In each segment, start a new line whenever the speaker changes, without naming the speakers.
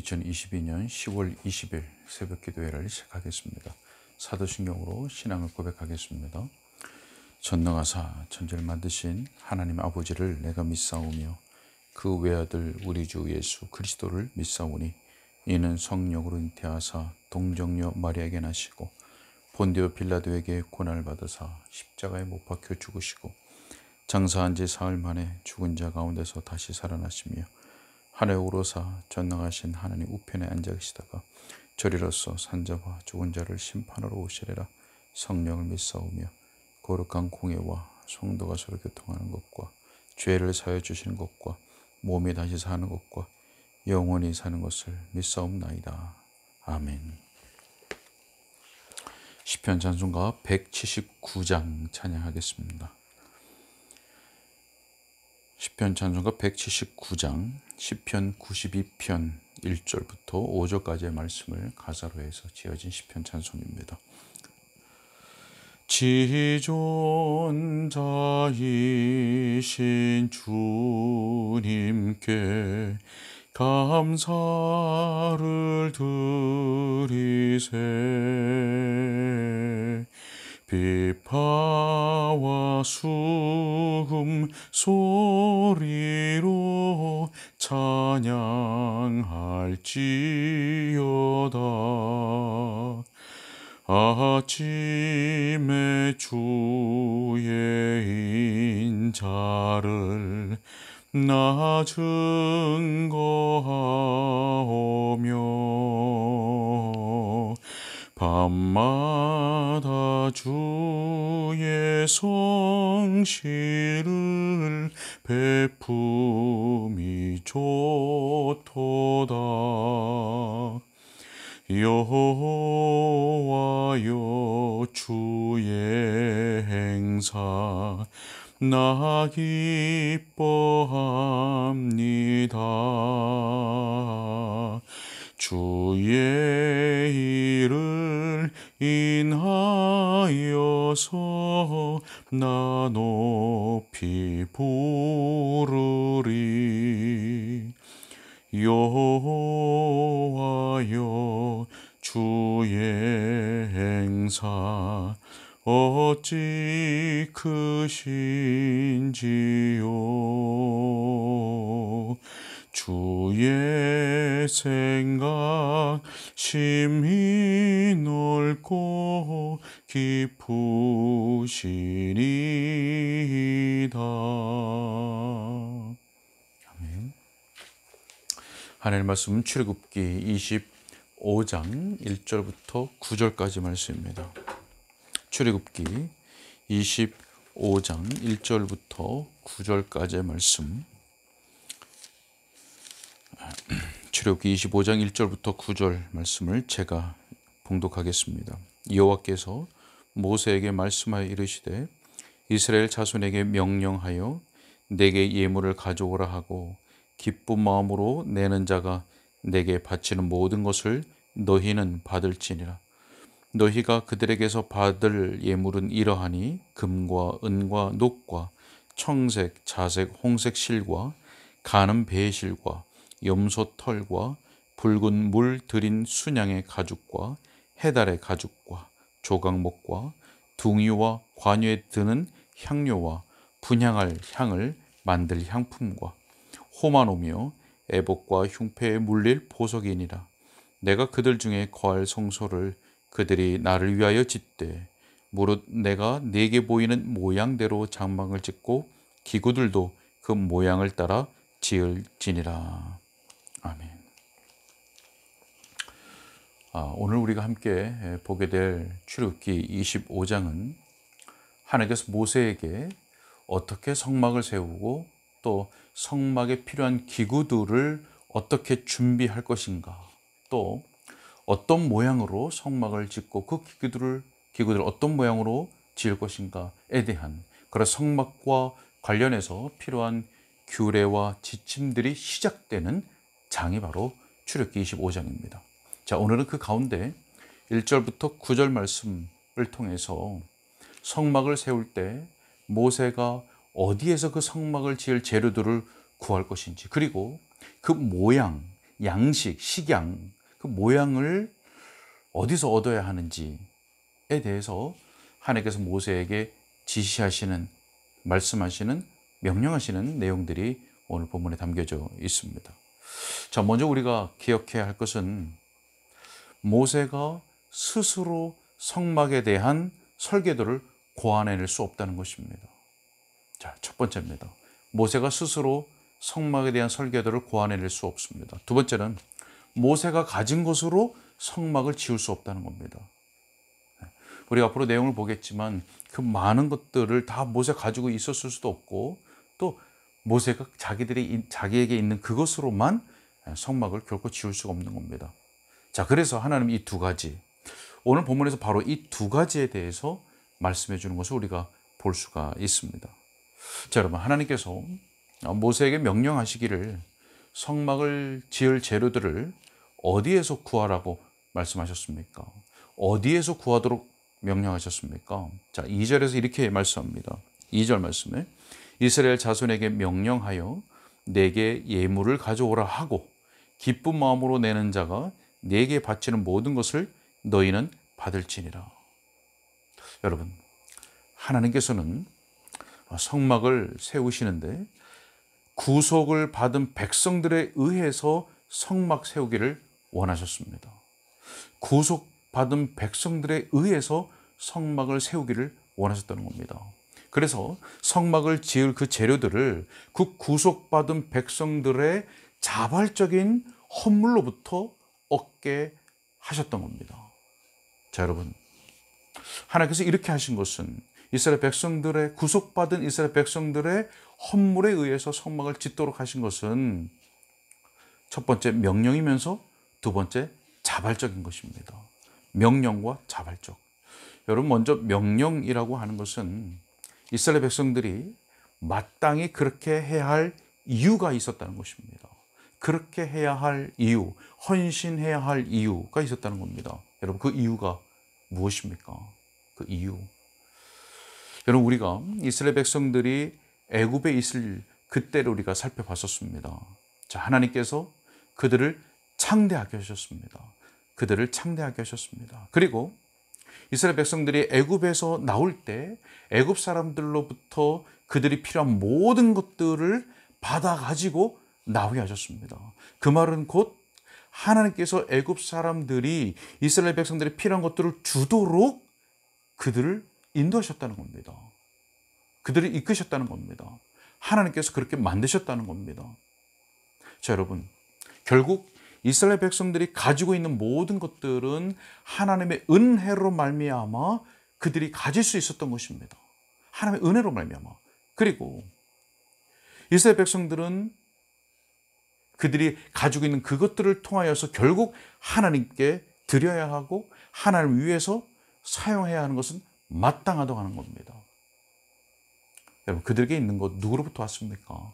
2022년 10월 20일 새벽 기도회를 시작하겠습니다. 사도신경으로 신앙을 고백하겠습니다. 전능하사 천지를 만드신 하나님 아버지를 내가 믿사오며 그 외아들 우리 주 예수 그리스도를 믿사오니 이는 성령으로 잉태하사 동정녀 마리아에게 나시고 본디오 빌라도에게 고난을 받으사 십자가에 못 박혀 죽으시고 장사한 지 사흘 만에 죽은 자 가운데서 다시 살아나시며 하늘에 오르사 전능하신 하나님 우편에 앉아 계시다가 저리로서 산자와 죽은 자를 심판하러 오시리라. 성령을 믿사오며 거룩한 공예와 성도가 서로 교통하는 것과 죄를 사하여 주시는 것과 몸이 다시 사는 것과 영원히 사는 것을 믿사옵나이다. 아멘. 시편 찬송가 179장 찬양하겠습니다. 시편 찬송가 179장, 시편 92편 1절부터 5절까지의 말씀을 가사로 해서 지어진 시편 찬송입니다. 지존자이신 주님께 감사를 드리세. 비파와 수금 소리로 찬양할지어다. 아침에 주의 인자를 나 증거하오며 밤마다 주의 성실을 베품이 좋도다. 여호와여 주의 행사 나 기뻐합니다. 주의 일을 인하여서 나 높이 부르리. 여호와여 주의 행사 어찌 크신지요. 주의 생각 심히 넓고 깊으시니이다. 아멘. 하나님의 말씀은 출애굽기 25장 1절부터 9절까지 말씀입니다. 출애굽기 25장 1절부터 9절까지의 말씀. 출애굽기 25장 1절부터 9절 말씀을 제가 봉독하겠습니다. 여호와께서 모세에게 말씀하여 이르시되 이스라엘 자손에게 명령하여 내게 예물을 가져오라 하고 기쁜 마음으로 내는 자가 내게 바치는 모든 것을 너희는 받을지니라. 너희가 그들에게서 받을 예물은 이러하니 금과 은과 녹과 청색, 자색, 홍색 실과 가는 배실과 염소 털과 붉은 물 들인 순양의 가죽과 해달의 가죽과 조각목과 둥이와 관유에 드는 향료와 분향할 향을 만들 향품과 호마노며 애복과 흉패에 물릴 보석이니라. 내가 그들 중에 거할 성소를 그들이 나를 위하여 짓되 무릇 내가 내게 보이는 모양대로 장막을 짓고 기구들도 그 모양을 따라 지을지니라. 아멘. 오늘 우리가 함께 보게 될 출애굽기 25장은 하나님께서 모세에게 어떻게 성막을 세우고 또 성막에 필요한 기구들을 어떻게 준비할 것인가, 또 어떤 모양으로 성막을 짓고 그 기구들을 어떤 모양으로 지을 것인가에 대한 그런 성막과 관련해서 필요한 규례와 지침들이 시작되는 장이 바로 출애굽기 25장입니다. 자, 오늘은 그 가운데 1절부터 9절 말씀을 통해서 성막을 세울 때 모세가 어디에서 그 성막을 지을 재료들을 구할 것인지, 그리고 그 모양, 양식, 식양, 그 모양을 어디서 얻어야 하는지에 대해서 하나님께서 모세에게 지시하시는, 말씀하시는, 명령하시는 내용들이 오늘 본문에 담겨져 있습니다. 자, 먼저 우리가 기억해야 할 것은 모세가 스스로 성막에 대한 설계도를 고안해낼 수 없다는 것입니다. 자, 첫 번째입니다. 모세가 스스로 성막에 대한 설계도를 고안해낼 수 없습니다. 두 번째는 모세가 가진 것으로 성막을 지을 수 없다는 겁니다. 우리가 앞으로 내용을 보겠지만 그 많은 것들을 다 모세가 가지고 있었을 수도 없고, 또 모세가 자기에게 있는 그것으로만 성막을 결코 지을 수가 없는 겁니다. 자, 그래서 하나님 이 두 가지, 오늘 본문에서 바로 이 두 가지에 대해서 말씀해 주는 것을 우리가 볼 수가 있습니다. 자, 여러분, 하나님께서 모세에게 명령하시기를 성막을 지을 재료들을 어디에서 구하라고 말씀하셨습니까? 어디에서 구하도록 명령하셨습니까? 자, 2절에서 이렇게 말씀합니다. 2절 말씀에 이스라엘 자손에게 명령하여 내게 예물을 가져오라 하고 기쁜 마음으로 내는 자가 내게 바치는 모든 것을 너희는 받을지니라. 여러분, 하나님께서는 성막을 세우시는데 구속을 받은 백성들에 의해서 성막 세우기를 원하셨습니다. 구속받은 백성들에 의해서 성막을 세우기를 원하셨다는 겁니다. 그래서 성막을 지을 그 재료들을 그 구속받은 백성들의 자발적인 헌물로부터 얻게 하셨던 겁니다. 자, 여러분, 하나님께서 이렇게 하신 것은 이스라엘 백성들의, 구속받은 이스라엘 백성들의 헌물에 의해서 성막을 짓도록 하신 것은 첫 번째 명령이면서 두 번째 자발적인 것입니다. 명령과 자발적. 여러분, 먼저 명령이라고 하는 것은 이스라엘 백성들이 마땅히 그렇게 해야 할 이유가 있었다는 것입니다. 그렇게 해야 할 이유, 헌신해야 할 이유가 있었다는 겁니다. 여러분, 그 이유가 무엇입니까? 그 이유. 여러분, 우리가 이스라엘 백성들이 애굽에 있을 그때를 우리가 살펴봤었습니다. 자, 하나님께서 그들을 창대하게 하셨습니다. 그들을 창대하게 하셨습니다. 그리고 이스라엘 백성들이 애굽에서 나올 때 애굽 사람들로부터 그들이 필요한 모든 것들을 받아 가지고 나오게 하셨습니다. 그 말은 곧 하나님께서 애굽 사람들이 이스라엘 백성들이 필요한 것들을 주도록 그들을 인도하셨다는 겁니다. 그들을 이끄셨다는 겁니다. 하나님께서 그렇게 만드셨다는 겁니다. 자, 여러분, 결국 이스라엘 백성들이 가지고 있는 모든 것들은 하나님의 은혜로 말미암아 그들이 가질 수 있었던 것입니다. 하나님의 은혜로 말미암아. 그리고 이스라엘 백성들은 그들이 가지고 있는 그것들을 통하여서 결국 하나님께 드려야 하고 하나님을 위해서 사용해야 하는 것은 마땅하다고 하는 겁니다. 여러분, 그들에게 있는 것 누구로부터 왔습니까?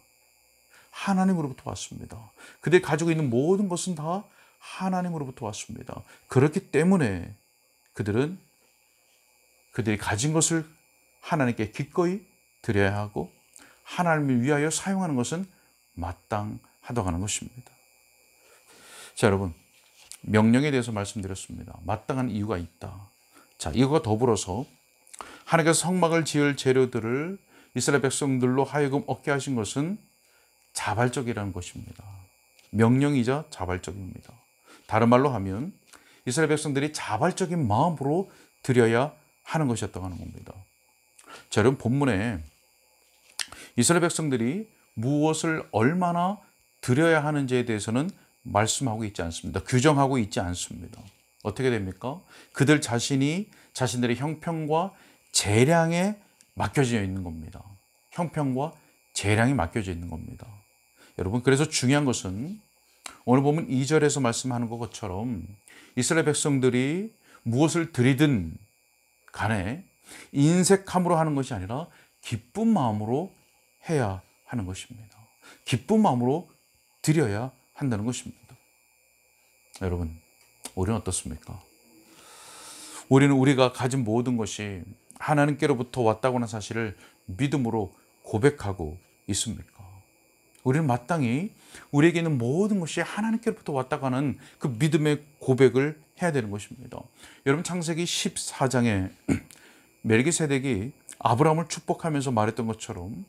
하나님으로부터 왔습니다. 그들이 가지고 있는 모든 것은 다 하나님으로부터 왔습니다. 그렇기 때문에 그들은 그들이 가진 것을 하나님께 기꺼이 드려야 하고 하나님을 위하여 사용하는 것은 마땅하다고 하는 것입니다. 자, 여러분, 명령에 대해서 말씀드렸습니다. 마땅한 이유가 있다. 자, 이거와 더불어서 하나님께서 성막을 지을 재료들을 이스라엘 백성들로 하여금 얻게 하신 것은 자발적이라는 것입니다. 명령이자 자발적입니다. 다른 말로 하면 이스라엘 백성들이 자발적인 마음으로 드려야 하는 것이었다고 하는 겁니다. 자, 여러분, 본문에 이스라엘 백성들이 무엇을 얼마나 드려야 하는지에 대해서는 말씀하고 있지 않습니다. 규정하고 있지 않습니다. 어떻게 됩니까? 그들 자신이 자신들의 형편과 재량에 맡겨져 있는 겁니다. 형편과 재량이 맡겨져 있는 겁니다. 여러분, 그래서 중요한 것은 오늘 보면 2절에서 말씀하는 것처럼 이스라엘 백성들이 무엇을 드리든 간에 인색함으로 하는 것이 아니라 기쁜 마음으로 해야 하는 것입니다. 기쁜 마음으로 드려야 한다는 것입니다. 여러분, 우리는 어떻습니까? 우리는 우리가 가진 모든 것이 하나님께로부터 왔다고 하는 사실을 믿음으로 고백하고 있습니까? 우리는 마땅히 우리에게 있는 모든 것이 하나님께로부터 왔다 가는 그 믿음의 고백을 해야 되는 것입니다. 여러분, 창세기 14장에 멜기세덱이 아브라함을 축복하면서 말했던 것처럼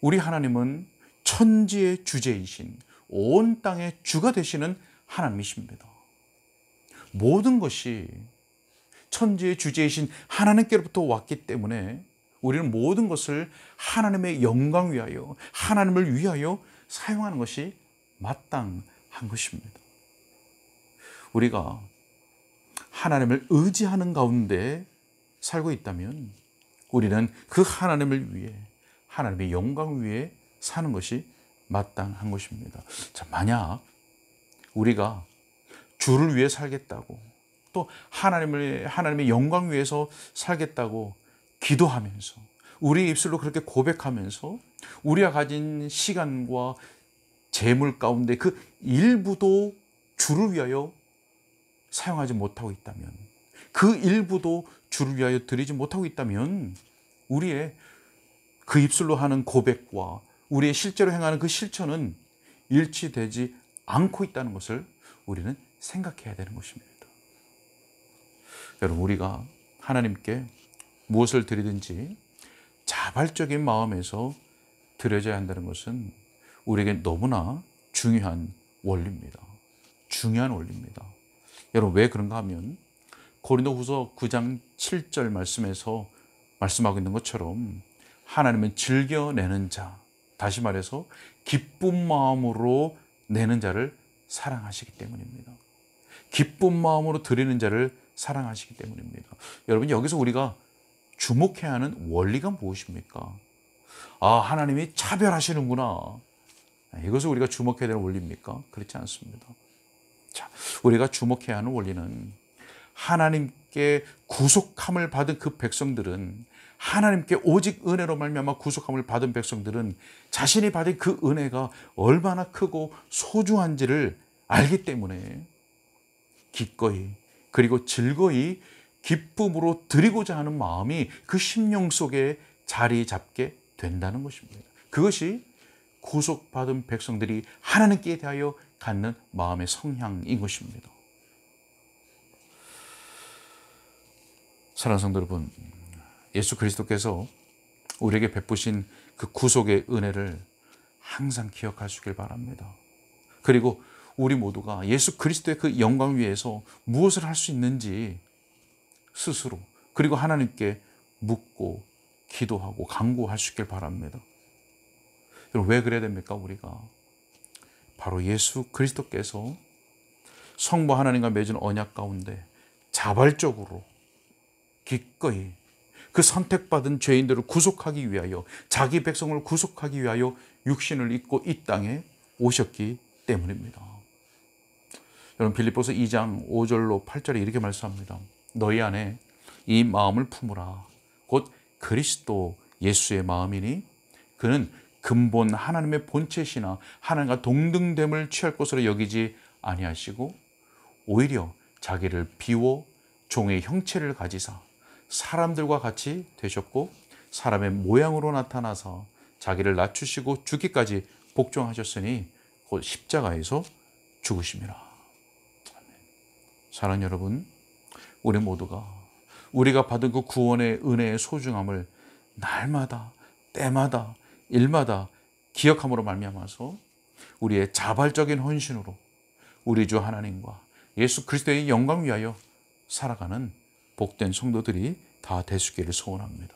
우리 하나님은 천지의 주제이신 온 땅의 주가 되시는 하나님이십니다. 모든 것이 천지의 주제이신 하나님께로부터 왔기 때문에 우리는 모든 것을 하나님의 영광 위하여, 하나님을 위하여 사용하는 것이 마땅한 것입니다. 우리가 하나님을 의지하는 가운데 살고 있다면 우리는 그 하나님을 위해, 하나님의 영광 위해 사는 것이 마땅한 것입니다. 자, 만약 우리가 주를 위해 살겠다고, 또 하나님의 영광 위해서 살겠다고 기도하면서 우리 입술로 그렇게 고백하면서 우리가 가진 시간과 재물 가운데 그 일부도 주를 위하여 사용하지 못하고 있다면, 그 일부도 주를 위하여 드리지 못하고 있다면 우리의 그 입술로 하는 고백과 우리의 실제로 행하는 그 실천은 일치되지 않고 있다는 것을 우리는 생각해야 되는 것입니다. 여러분, 우리가 하나님께 무엇을 드리든지 자발적인 마음에서 드려져야 한다는 것은 우리에게 너무나 중요한 원리입니다. 중요한 원리입니다. 여러분, 왜 그런가 하면 고린도후서 9장 7절 말씀에서 말씀하고 있는 것처럼 하나님은 즐겨내는 자, 다시 말해서 기쁜 마음으로 내는 자를 사랑하시기 때문입니다. 기쁜 마음으로 드리는 자를 사랑하시기 때문입니다. 여러분, 여기서 우리가 주목해야 하는 원리가 무엇입니까? 아, 하나님이 차별하시는구나. 이것을 우리가 주목해야 되는 원리입니까? 그렇지 않습니다. 자, 우리가 주목해야 하는 원리는 하나님께 구속함을 받은 그 백성들은, 하나님께 오직 은혜로 말미암아 구속함을 받은 백성들은 자신이 받은 그 은혜가 얼마나 크고 소중한지를 알기 때문에 기꺼이, 그리고 즐거이 기쁨으로 드리고자 하는 마음이 그 심령 속에 자리 잡게 된다는 것입니다. 그것이 구속받은 백성들이 하나님께 대하여 갖는 마음의 성향인 것입니다. 사랑하는 성도 여러분, 예수 그리스도께서 우리에게 베푸신 그 구속의 은혜를 항상 기억하시길 바랍니다. 그리고 우리 모두가 예수 그리스도의 그 영광 위에서 무엇을 할 수 있는지 스스로, 그리고 하나님께 묻고 기도하고 간구할 수 있길 바랍니다. 여러분, 왜 그래야 됩니까? 우리가 바로 예수 그리스도께서 성부 하나님과 맺은 언약 가운데 자발적으로 기꺼이 그 선택받은 죄인들을 구속하기 위하여, 자기 백성을 구속하기 위하여 육신을 입고 이 땅에 오셨기 때문입니다. 여러분, 빌립보서 2장 5절로 8절에 이렇게 말씀합니다. 너희 안에 이 마음을 품으라. 곧 그리스도 예수의 마음이니 그는 근본 하나님의 본체시나 하나님과 동등됨을 취할 것으로 여기지 아니하시고 오히려 자기를 비워 종의 형체를 가지사 사람들과 같이 되셨고 사람의 모양으로 나타나서 자기를 낮추시고 죽기까지 복종하셨으니 곧 십자가에서 죽으심이라. 사랑하는 여러분, 우리 모두가 우리가 받은 그 구원의 은혜의 소중함을 날마다, 때마다, 일마다 기억함으로 말미암아서 우리의 자발적인 헌신으로 우리 주 하나님과 예수 그리스도의 영광 위하여 살아가는 복된 성도들이 다 되시기를 소원합니다.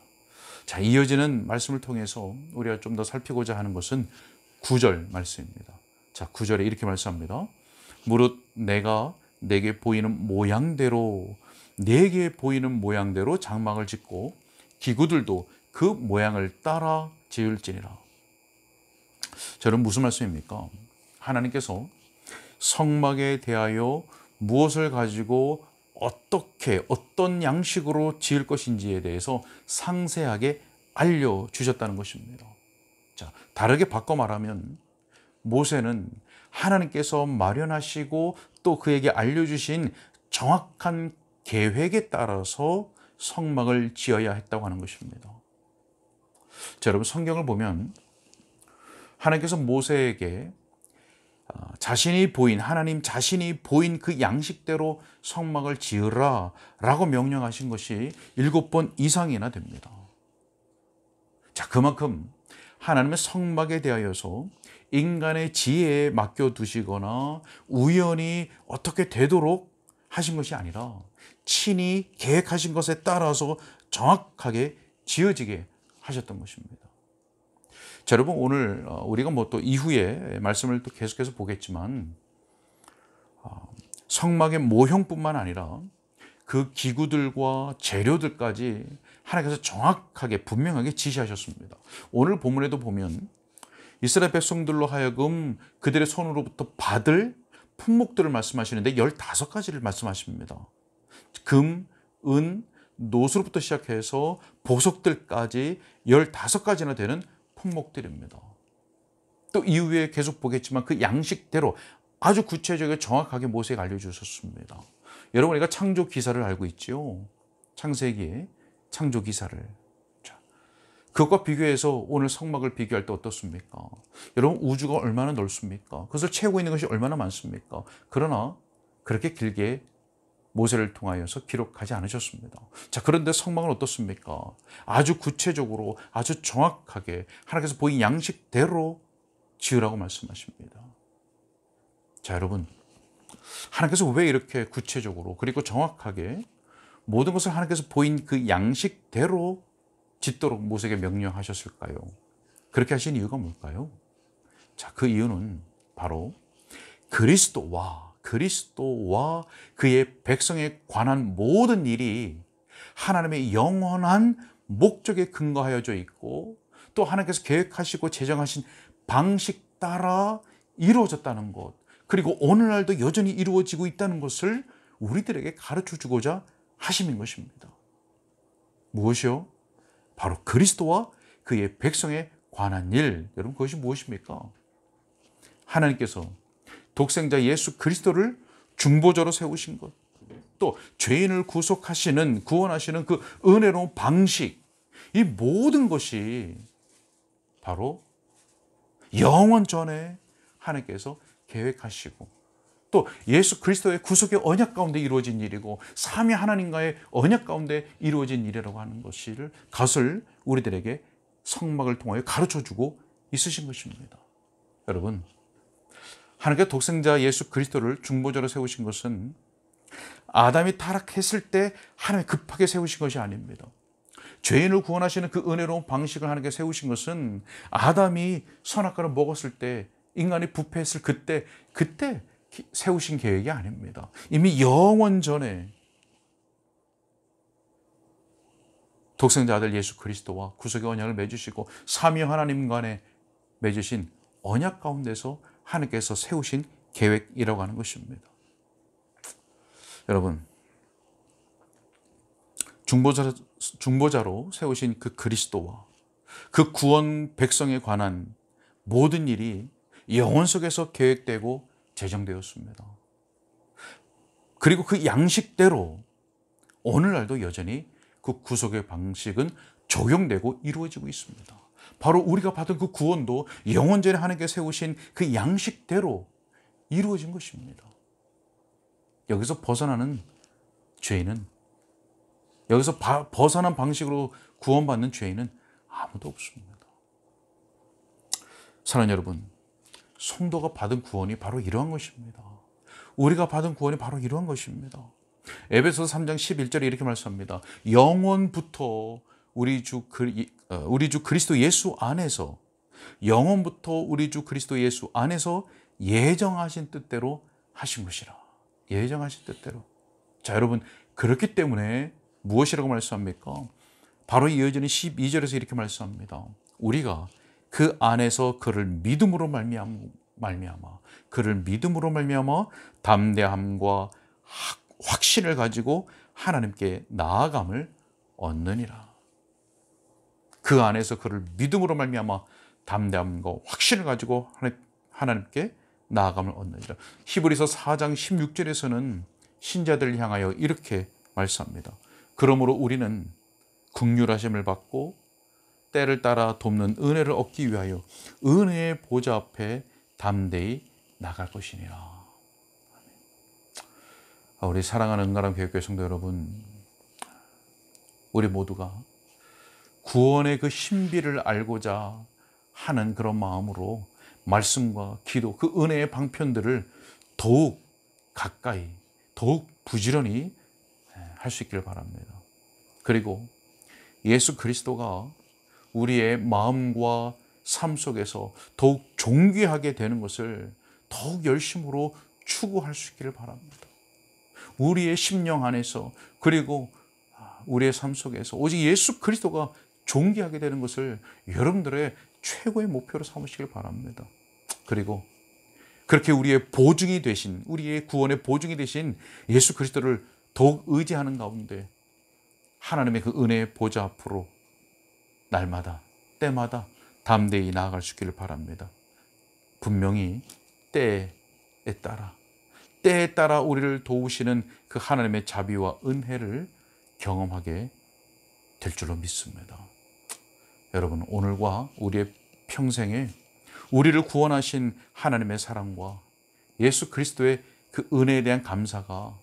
자, 이어지는 말씀을 통해서 우리가 좀 더 살피고자 하는 것은 9절 말씀입니다. 자, 9절에 이렇게 말씀합니다. 무릇 내가 내게 보이는 모양대로 장막을 짓고 기구들도 그 모양을 따라 지을지니라. 저는 무슨 말씀입니까? 하나님께서 성막에 대하여 무엇을 가지고 어떻게, 어떤 양식으로 지을 것인지에 대해서 상세하게 알려주셨다는 것입니다. 자, 다르게 바꿔 말하면 모세는 하나님께서 마련하시고 또 그에게 알려주신 정확한 계획에 따라서 성막을 지어야 했다고 하는 것입니다. 자, 여러분, 성경을 보면 하나님께서 모세에게 자신이 보인, 하나님 자신이 보인 그 양식대로 성막을 지으라 라고 명령하신 것이 7번 이상이나 됩니다. 자, 그만큼 하나님의 성막에 대하여서 인간의 지혜에 맡겨두시거나 우연히 어떻게 되도록 하신 것이 아니라 친히 계획하신 것에 따라서 정확하게 지어지게 하셨던 것입니다. 자, 여러분, 오늘 우리가 뭐 또 이후에 말씀을 또 계속해서 보겠지만 성막의 모형뿐만 아니라 그 기구들과 재료들까지 하나님께서 정확하게 분명하게 지시하셨습니다. 오늘 본문에도 보면 이스라엘 백성들로 하여금 그들의 손으로부터 받을 품목들을 말씀하시는데 15가지를 말씀하십니다. 금, 은, 노수로부터 시작해서 보석들까지 15가지나 되는 품목들입니다. 또 이후에 계속 보겠지만 그 양식대로 아주 구체적이고 정확하게 모세가 알려주셨습니다. 여러분, 우리가 창조 기사를 알고 있죠. 창세기의 창조 기사를. 자, 그것과 비교해서 오늘 성막을 비교할 때 어떻습니까? 여러분, 우주가 얼마나 넓습니까? 그것을 채우고 있는 것이 얼마나 많습니까? 그러나 그렇게 길게 모세를 통하여서 기록하지 않으셨습니다. 자, 그런데 성막은 어떻습니까? 아주 구체적으로 아주 정확하게 하나님께서 보인 양식대로 지으라고 말씀하십니다. 자, 여러분, 하나님께서 왜 이렇게 구체적으로 그리고 정확하게 모든 것을 하나님께서 보인 그 양식대로 짓도록 모세에게 명령하셨을까요? 그렇게 하신 이유가 뭘까요? 자, 그 이유는 바로 그리스도와 그의 백성에 관한 모든 일이 하나님의 영원한 목적에 근거하여져 있고 또 하나님께서 계획하시고 제정하신 방식 따라 이루어졌다는 것, 그리고 오늘날도 여전히 이루어지고 있다는 것을 우리들에게 가르쳐 주고자 하심인 것입니다. 무엇이요? 바로 그리스도와 그의 백성에 관한 일. 여러분, 그것이 무엇입니까? 하나님께서 독생자 예수 그리스도를 중보자로 세우신 것, 또 죄인을 구원하시는 그 은혜로운 방식, 이 모든 것이 바로 영원 전에 하나님께서 계획하시고 또 예수 그리스도의 구속의 언약 가운데 이루어진 일이고 삼위 하나님과의 언약 가운데 이루어진 일이라고 하는 것을 우리들에게 성막을 통하여 가르쳐주고 있으신 것입니다. 여러분, 하나님께서 독생자 예수 그리스도를 중보자로 세우신 것은 아담이 타락했을 때 하나님이 급하게 세우신 것이 아닙니다. 죄인을 구원하시는 그 은혜로운 방식을 하나님께 세우신 것은 아담이 선악과를 먹었을 때, 인간이 부패했을 그때 세우신 계획이 아닙니다. 이미 영원 전에 독생자 아들 예수 그리스도와 구속의 언약을 맺으시고 삼위 하나님 간에 맺으신 언약 가운데서 하나님께서 세우신 계획이라고 하는 것입니다. 여러분, 중보자로 세우신 그 그리스도와 그 구원 백성에 관한 모든 일이 영원 속에서 계획되고 제정되었습니다. 그리고 그 양식대로 오늘날도 여전히 그 구속의 방식은 적용되고 이루어지고 있습니다. 바로 우리가 받은 그 구원도 영원전에 하나님께 세우신 그 양식대로 이루어진 것입니다. 여기서 벗어나는 죄인은, 여기서 벗어난 방식으로 구원받는 죄인은 아무도 없습니다. 사랑하는 여러분, 성도가 받은 구원이 바로 이러한 것입니다. 우리가 받은 구원이 바로 이러한 것입니다. 에베소서 3장 11절에 이렇게 말씀합니다. 영원부터 우리 주 그리스도 예수 안에서, 영원부터 우리 주 그리스도 예수 안에서 예정하신 뜻대로 하신 것이라. 예정하신 뜻대로. 자, 여러분, 그렇기 때문에 무엇이라고 말씀합니까? 바로 이어지는 12절에서 이렇게 말씀합니다. 우리가 그 안에서 그를 믿음으로 말미암아 그를 믿음으로 말미암아 담대함과 확신을 가지고 하나님께 나아감을 얻느니라. 그 안에서 그를 믿음으로 말미암아 담대함과 확신을 가지고 하나님께 나아감을 얻느니라. 히브리서 4장 16절에서는 신자들을 향하여 이렇게 말씀합니다. 그러므로 우리는 긍휼하심을 받고 때를 따라 돕는 은혜를 얻기 위하여 은혜의 보좌 앞에 담대히 나갈 것이니라. 우리 사랑하는 은가람 교회교회 성도 여러분, 우리 모두가 구원의 그 신비를 알고자 하는 그런 마음으로 말씀과 기도, 그 은혜의 방편들을 더욱 가까이, 더욱 부지런히 할 수 있기를 바랍니다. 그리고 예수 그리스도가 우리의 마음과 삶 속에서 더욱 존귀하게 되는 것을 더욱 열심으로 추구할 수 있기를 바랍니다. 우리의 심령 안에서, 그리고 우리의 삶 속에서 오직 예수 그리스도가 존귀하게 되는 것을 여러분들의 최고의 목표로 삼으시길 바랍니다. 그리고 그렇게 우리의 보증이 되신, 우리의 구원의 보증이 되신 예수 그리스도를 더욱 의지하는 가운데 하나님의 그 은혜의 보좌 앞으로 날마다, 때마다 담대히 나아갈 수 있기를 바랍니다. 분명히 때에 따라 우리를 도우시는 그 하나님의 자비와 은혜를 경험하게 될 줄로 믿습니다. 여러분, 오늘과 우리의 평생에 우리를 구원하신 하나님의 사랑과 예수 그리스도의 그 은혜에 대한 감사가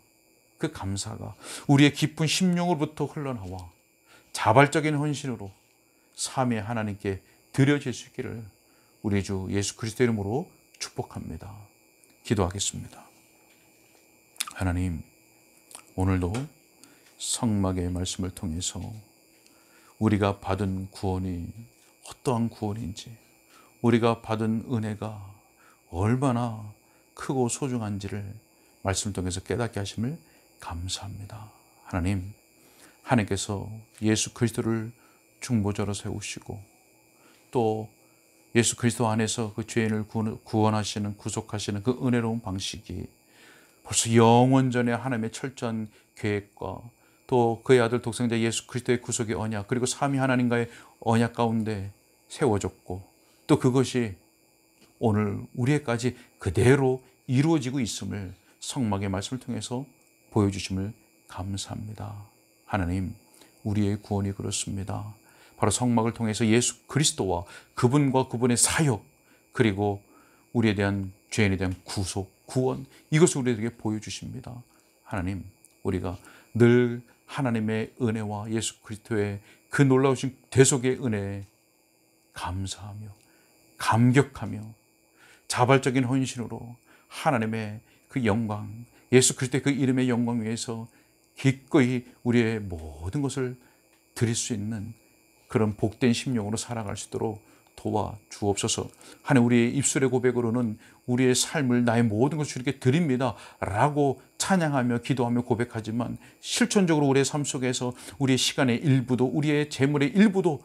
우리의 깊은 심령으로부터 흘러나와 자발적인 헌신으로 삼위의 하나님께 드려질 수 있기를 우리 주 예수 그리스도 이름으로 축복합니다. 기도하겠습니다. 하나님, 오늘도 성막의 말씀을 통해서 우리가 받은 구원이 어떠한 구원인지, 우리가 받은 은혜가 얼마나 크고 소중한지를 말씀을 통해서 깨닫게 하심을 감사합니다. 하나님께서 예수 그리스도를 중보자로 세우시고 또 예수 그리스도 안에서 그 죄인을 구원하시는, 구속하시는 그 은혜로운 방식이 벌써 영원전에 하나님의 철저한 계획과 또 그의 아들 독생자 예수 그리스도의 구속의 언약, 그리고 삼위 하나님과의 언약 가운데 세워졌고 또 그것이 오늘 우리에까지 그대로 이루어지고 있음을 성막의 말씀을 통해서 보여주심을 감사합니다. 하나님, 우리의 구원이 그렇습니다. 바로 성막을 통해서 예수 그리스도와 그분과 그분의 사역, 그리고 우리에 대한 죄인에 대한 구속, 구원, 이것을 우리에게 보여주십니다. 하나님, 우리가 늘 하나님의 은혜와 예수 그리스도의 그 놀라우신 대속의 은혜에 감사하며 감격하며 자발적인 헌신으로 하나님의 그 영광, 예수 그리스도의 그 이름의 영광 위에서 기꺼이 우리의 모든 것을 드릴 수 있는 그런 복된 심령으로 살아갈 수 있도록 도와주옵소서. 하나님, 우리의 입술의 고백으로는 우리의 삶을, 나의 모든 것을 주님께 드립니다 라고 찬양하며 기도하며 고백하지만 실천적으로 우리의 삶 속에서 우리의 시간의 일부도, 우리의 재물의 일부도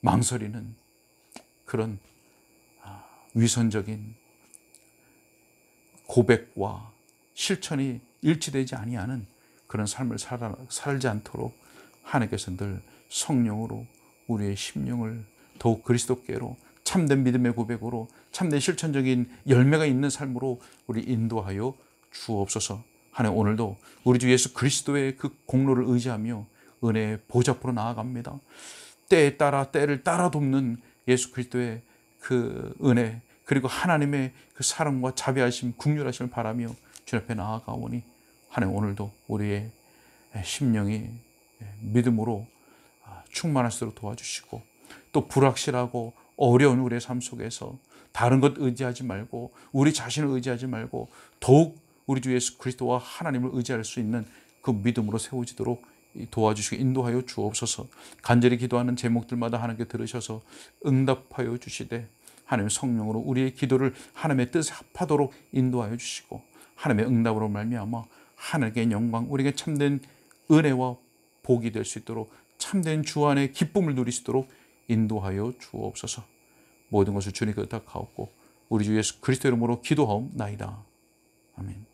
망설이는 그런 위선적인 고백과 실천이 일치되지 아니하는 그런 삶을 살지 않도록 하나님께서 늘 성령으로 우리의 심령을 더욱 그리스도께로, 참된 믿음의 고백으로, 참된 실천적인 열매가 있는 삶으로 우리 인도하여 주옵소서. 하나님, 오늘도 우리 주 예수 그리스도의 그 공로를 의지하며 은혜의 보좌 앞으로 나아갑니다. 때를 따라 돕는 예수 그리스도의 그 은혜, 그리고 하나님의 그 사랑과 자비하심, 긍휼하심을 바라며 주 앞에 나아가오니 하나님, 오늘도 우리의 심령이 믿음으로 충만할수록 도와주시고 또 불확실하고 어려운 우리의 삶 속에서 다른 것 의지하지 말고 우리 자신을 의지하지 말고 더욱 우리 주 예수 그리스도와 하나님을 의지할 수 있는 그 믿음으로 세워지도록 도와주시고 인도하여 주옵소서. 간절히 기도하는 제목들마다 하나님께 들으셔서 응답하여 주시되 하나님의 성령으로 우리의 기도를 하나님의 뜻에 합하도록 인도하여 주시고 하나님의 응답으로 말미암아 하나님께 영광, 우리에게 참된 은혜와 복이 될 수 있도록 참된 주 안의 기쁨을 누릴 수 있도록 인도하여 주옵소서. 모든 것을 주님께 의탁하옵고 우리 주 예수 그리스도 이름으로 기도하옵나이다. 아멘.